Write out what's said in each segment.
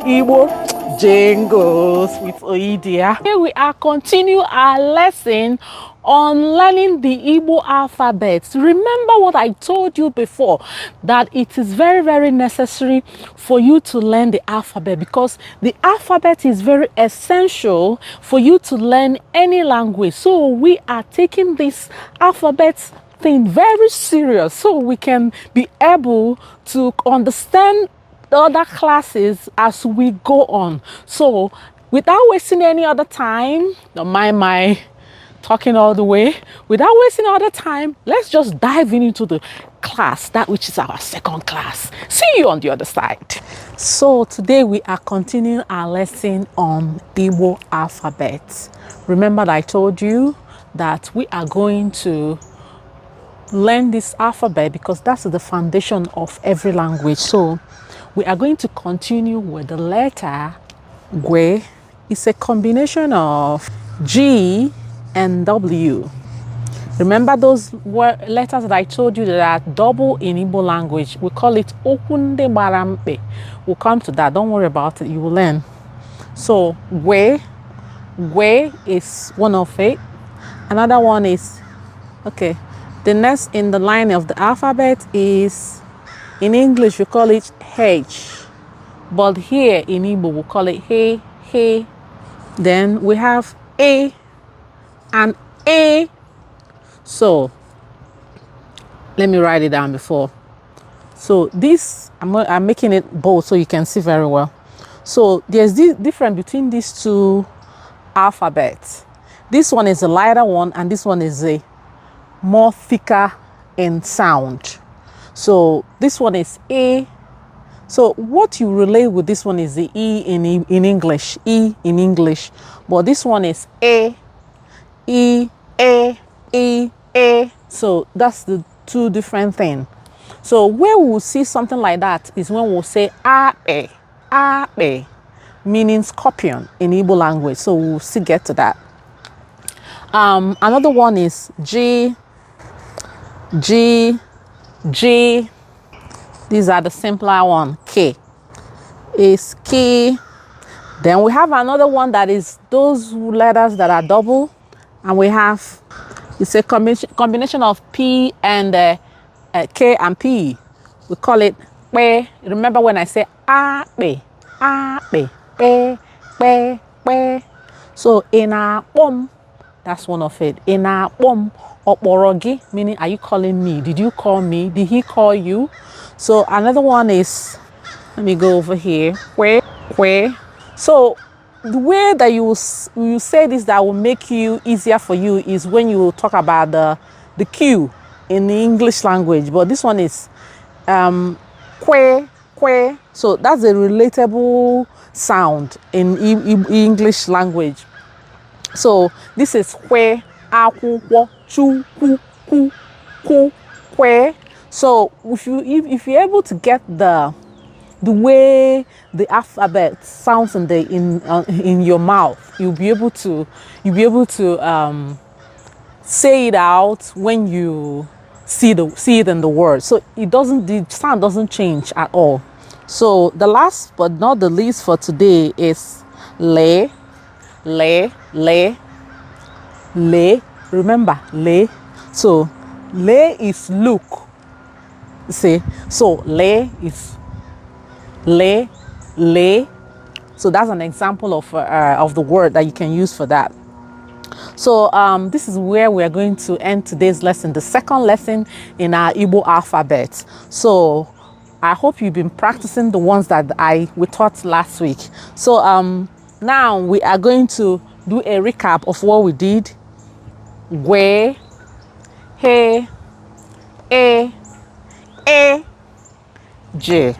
Igbo jingles with Oidia. Here we are continue our lesson on learning the Igbo alphabet. Remember what I told you before, that it is very, very necessary for you to learn the alphabet, because the alphabet is very essential for you to learn any language. So we are taking this alphabet thing very serious so we can be able to understand the other classes as we go on. So without wasting any other time, don't mind my talking all the way, without wasting other time, let's just dive into the class, that which is our second class. See you on the other side. So today we are continuing our lesson on Igbo alphabet. Remember that I told you that we are going to learn this alphabet because that's the foundation of every language. So we are going to continue with the letter Gwe. It's a combination of G and W. Remember those letters that I told you that are double in Igbo language? We call it Okunde Barampe. We'll come to that. Don't worry about it. You will learn. So Gwe is one of it. Another one is, okay, the next in the line of the alphabet is, in English we call it H, but here in Igbo we call it He, He. Then we have A and A. So let me write it down before. So this, I'm making it bold so you can see very well. So there's this difference between these two alphabets. This one is a lighter one and this one is a more thicker in sound. So this one is A. So what you relate with this one is the E in English, E in English. But this one is A, E, A, E, A. So that's the two different things. So where we'll see something like that is when we'll say Ape, Ape, meaning scorpion in Igbo language. So we'll still get to that. Another one is G, G, G. These are the simpler one. K is K. Then we have another one that is those letters that are double, and we have, it's a combination of P and K and P. We call it Pe. Remember when I say Ape, Ape, Pe, Pe, Pe. So in our pom, that's one of it. In our pom, Oporogi, meaning are you calling me? Did you call me? Did he call you? So another one is, let me go over here. Where. So the way that you say this that will make you easier for you is when you talk about the Q in the English language. But this one is que. So that's a relatable sound in English language. So this is que, aku, wo, chu, ku, que. So if you're able to get the way the alphabet sounds in your mouth, you'll be able to say it out when you see it in the word. So the sound doesn't change at all. So the last but not the least for today is le. Remember le. So le is look. See, so le is le. So that's an example of the word that you can use for that. So this is where we are going to end today's lesson, the second lesson in our Igbo alphabet. So I hope you've been practicing the ones that we taught last week. So now we are going to do a recap of what we did. Gwe, he, e, J,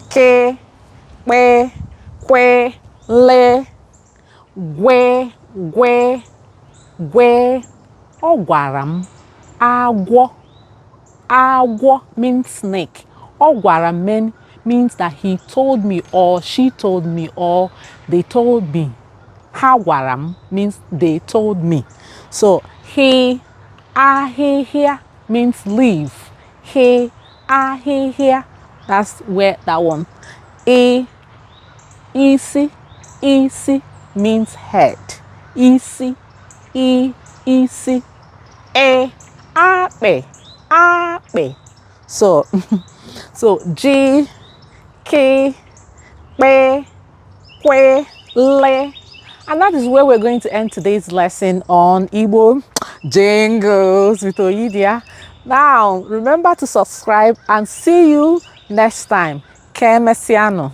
K, Kwe, Kwe, Le, Gwe, Ogwaram, Agwo means snake. Ogwaram means that he told me or she told me or they told me. Hagwaram means they told me. So he, here means leave. He, here. That's where that one. A, Isi, isi means head. Isi, isi. Ape, ape. So, G, K, P, Kwe, Le. And that is where we're going to end today's lesson on Igbo jingles with Oyidia. Now, remember to subscribe and see you next time. Ke Mesiano.